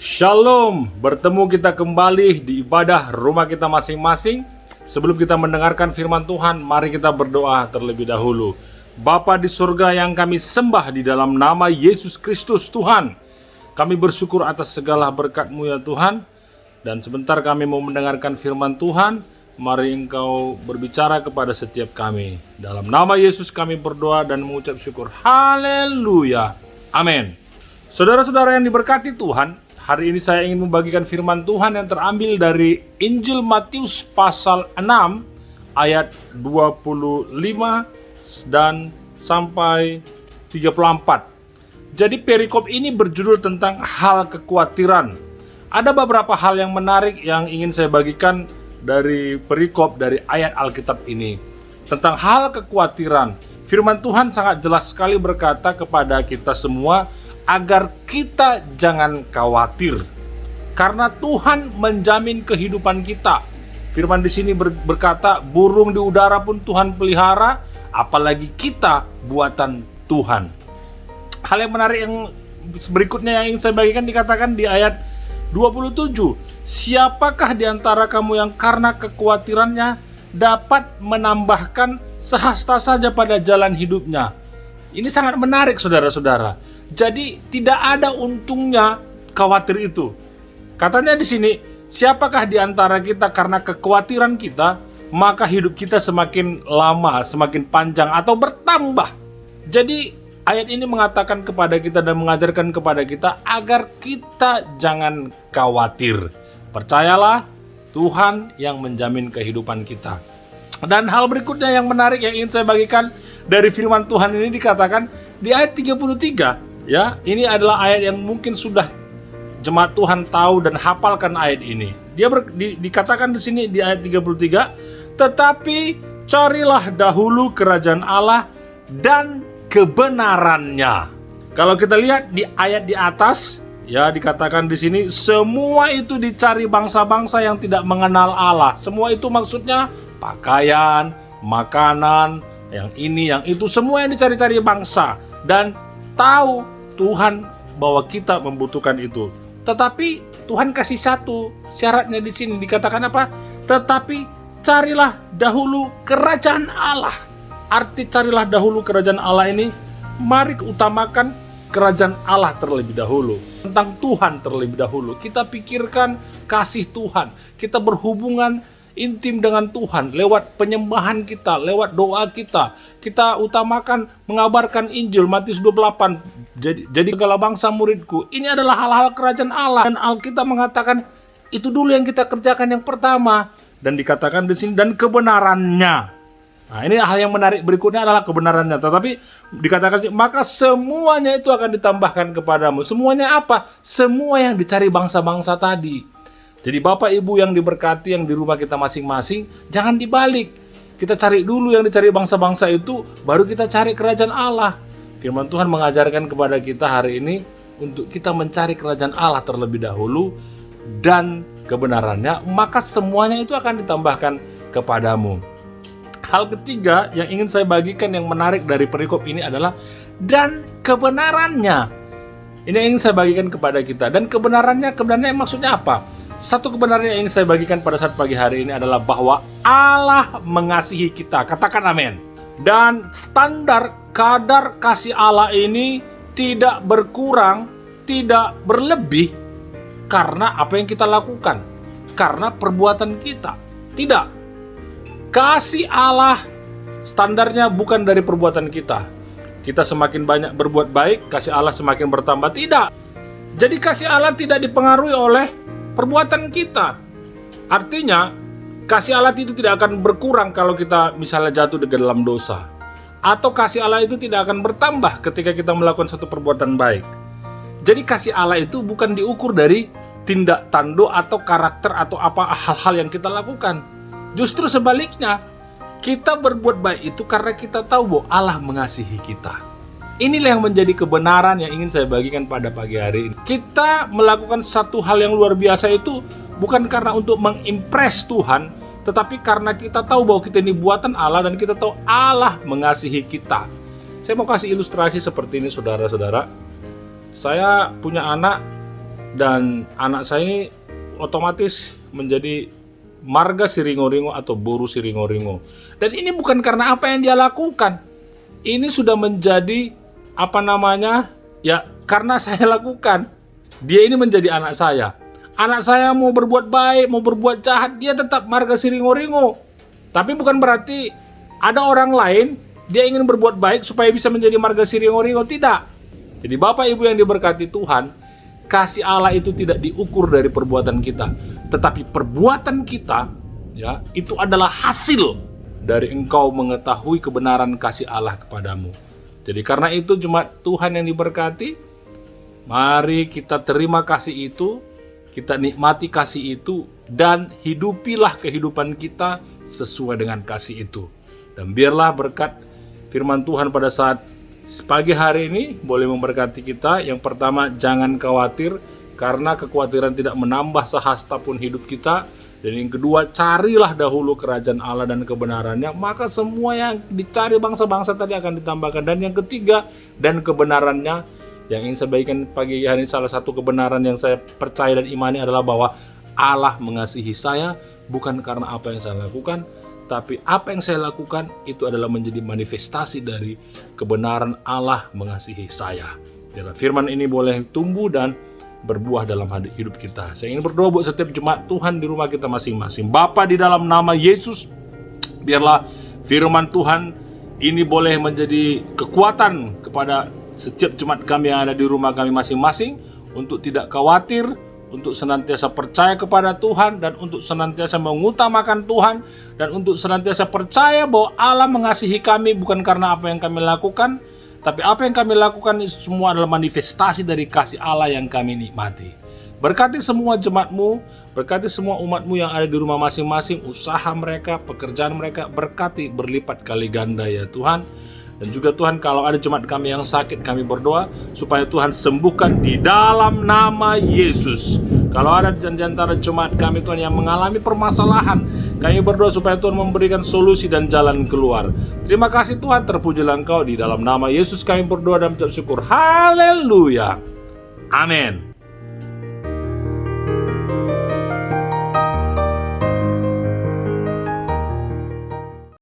Shalom, bertemu kita kembali di ibadah rumah kita masing-masing. Sebelum kita mendengarkan firman Tuhan, mari kita berdoa terlebih dahulu. Bapa di surga yang kami sembah di dalam nama Yesus Kristus Tuhan, kami bersyukur atas segala berkat-Mu ya Tuhan. Dan sebentar kami mau mendengarkan firman Tuhan. Mari Engkau berbicara kepada setiap kami. Dalam nama Yesus kami berdoa dan mengucap syukur. Haleluya, amin. Saudara-saudara yang diberkati Tuhan, hari ini saya ingin membagikan firman Tuhan yang terambil dari Injil Matius pasal 6 ayat 25 dan sampai 34. Jadi perikop ini berjudul tentang hal kekhawatiran. Ada beberapa hal yang menarik yang ingin saya bagikan dari perikop dari ayat Alkitab ini. Tentang hal kekhawatiran, firman Tuhan sangat jelas sekali berkata kepada kita semua agar kita jangan khawatir, karena Tuhan menjamin kehidupan kita. Firman di sini berkata, burung di udara pun Tuhan pelihara, apalagi kita buatan Tuhan. Hal yang menarik yang berikutnya yang ingin saya bagikan dikatakan di ayat 27. Siapakah di antara kamu yang karena kekhawatirannya dapat menambahkan sehasta saja pada jalan hidupnya? Ini sangat menarik saudara-saudara. Jadi tidak ada untungnya khawatir itu. Katanya di sini, siapakah di antara kita karena kekhawatiran kita, maka hidup kita semakin lama, semakin panjang atau bertambah. Jadi ayat ini mengatakan kepada kita dan mengajarkan kepada kita agar kita jangan khawatir. Percayalah, Tuhan yang menjamin kehidupan kita. Dan hal berikutnya yang menarik yang ingin saya bagikan dari firman Tuhan ini dikatakan di ayat 33. Ya, ini adalah ayat yang mungkin sudah jemaat Tuhan tahu dan hafalkan ayat ini. Dikatakan di sini di ayat 33, tetapi carilah dahulu kerajaan Allah dan kebenarannya. Kalau kita lihat di ayat di atas, ya dikatakan di sini semua itu dicari bangsa-bangsa yang tidak mengenal Allah. Semua itu maksudnya pakaian, makanan, yang ini, yang itu, semua yang dicari-cari bangsa. Dan tahu Tuhan bahwa kita membutuhkan itu. Tetapi Tuhan kasih satu syaratnya di sini, dikatakan apa? Tetapi carilah dahulu kerajaan Allah. Arti carilah dahulu kerajaan Allah ini, mari utamakan kerajaan Allah terlebih dahulu. Tentang Tuhan terlebih dahulu. Kita pikirkan kasih Tuhan. Kita berhubungan intim dengan Tuhan lewat penyembahan kita, lewat doa kita. Kita utamakan mengabarkan Injil Matius 28. Jadi segala bangsa muridku. Ini adalah hal-hal kerajaan Allah, dan Alkitab mengatakan itu dulu yang kita kerjakan yang pertama. Dan dikatakan di sini dan kebenarannya. Nah, ini hal yang menarik berikutnya adalah kebenarannya. Tetapi dikatakan maka semuanya itu akan ditambahkan kepadamu. Semuanya apa? Semua yang dicari bangsa-bangsa tadi. Jadi Bapak Ibu yang diberkati yang di rumah kita masing-masing, jangan dibalik. Kita cari dulu yang dicari bangsa-bangsa itu, baru kita cari kerajaan Allah. Firman Tuhan mengajarkan kepada kita hari ini untuk kita mencari kerajaan Allah terlebih dahulu dan kebenarannya, maka semuanya itu akan ditambahkan kepadamu. Hal ketiga yang ingin saya bagikan yang menarik dari perikop ini adalah dan kebenarannya. Ini yang ingin saya bagikan kepada kita. Dan kebenarannya maksudnya apa? Satu kebenaran yang ingin saya bagikan pada saat pagi hari ini adalah bahwa Allah mengasihi kita. Katakan amin. Dan standar kadar kasih Allah ini tidak berkurang, tidak berlebih karena apa yang kita lakukan, karena perbuatan kita. Tidak. Kasih Allah standarnya bukan dari perbuatan kita. Kita semakin banyak berbuat baik, kasih Allah semakin bertambah. Tidak. Jadi kasih Allah tidak dipengaruhi oleh perbuatan kita. Artinya kasih Allah itu tidak akan berkurang kalau kita misalnya jatuh ke dalam dosa, atau kasih Allah itu tidak akan bertambah ketika kita melakukan suatu perbuatan baik. Jadi kasih Allah itu bukan diukur dari tindak tanduk atau karakter atau apa hal-hal yang kita lakukan. Justru sebaliknya, kita berbuat baik itu karena kita tahu bahwa Allah mengasihi kita. Inilah yang menjadi kebenaran yang ingin saya bagikan pada pagi hari ini. Kita melakukan satu hal yang luar biasa itu bukan karena untuk mengimpress Tuhan, tetapi karena kita tahu bahwa kita ini buatan Allah dan kita tahu Allah mengasihi kita. Saya mau kasih ilustrasi seperti ini saudara-saudara. Saya punya anak dan anak saya ini otomatis menjadi marga Siringo-ringo atau boru Siringo-ringo. Dan ini bukan karena apa yang dia lakukan. Ini sudah menjadi ya karena saya lakukan. Dia ini menjadi anak saya. Anak saya mau berbuat baik, mau berbuat jahat, dia tetap marga Siringo-ringo. Tapi bukan berarti ada orang lain dia ingin berbuat baik supaya bisa menjadi marga Siringo-ringo. Tidak. Jadi Bapak Ibu yang diberkati Tuhan, kasih Allah itu tidak diukur dari perbuatan kita, tetapi perbuatan kita ya itu adalah hasil dari engkau mengetahui kebenaran kasih Allah kepadamu. Jadi karena itu jemaat Tuhan yang diberkati, mari kita terima kasih itu, kita nikmati kasih itu, dan hidupilah kehidupan kita sesuai dengan kasih itu. Dan biarlah berkat firman Tuhan pada saat pagi hari ini boleh memberkati kita. Yang pertama, jangan khawatir, karena kekhawatiran tidak menambah sehasta pun hidup kita. Dan yang kedua, carilah dahulu kerajaan Allah dan kebenarannya, maka semua yang dicari bangsa-bangsa tadi akan ditambahkan. Dan yang ketiga, dan kebenarannya, yang ingin saya bagikan pagi hari ini, salah satu kebenaran yang saya percaya dan imani adalah bahwa Allah mengasihi saya bukan karena apa yang saya lakukan, tapi apa yang saya lakukan itu adalah menjadi manifestasi dari kebenaran Allah mengasihi saya. Biarlah firman ini boleh tumbuh dan berbuah dalam hidup kita. Saya ingin berdoa buat setiap jemaat Tuhan di rumah kita masing-masing. Bapa, di dalam nama Yesus, biarlah firman Tuhan ini boleh menjadi kekuatan kepada setiap jemaat kami yang ada di rumah kami masing-masing, untuk tidak khawatir, untuk senantiasa percaya kepada Tuhan, dan untuk senantiasa mengutamakan Tuhan, dan untuk senantiasa percaya bahwa Allah mengasihi kami bukan karena apa yang kami lakukan, tapi apa yang kami lakukan itu semua adalah manifestasi dari kasih Allah yang kami nikmati. Berkati semua jemaat-Mu, berkati semua umat-Mu yang ada di rumah masing-masing, usaha mereka, pekerjaan mereka, berkati berlipat kali ganda ya Tuhan. Dan juga Tuhan, kalau ada jemaat kami yang sakit, kami berdoa supaya Tuhan sembuhkan di dalam nama Yesus. Kalau ada di antara jemaat kami Tuhan yang mengalami permasalahan, kami berdoa supaya Tuhan memberikan solusi dan jalan keluar. Terima kasih Tuhan, terpujilah Engkau. Di dalam nama Yesus kami berdoa dan mengucap syukur. Haleluya. Amin.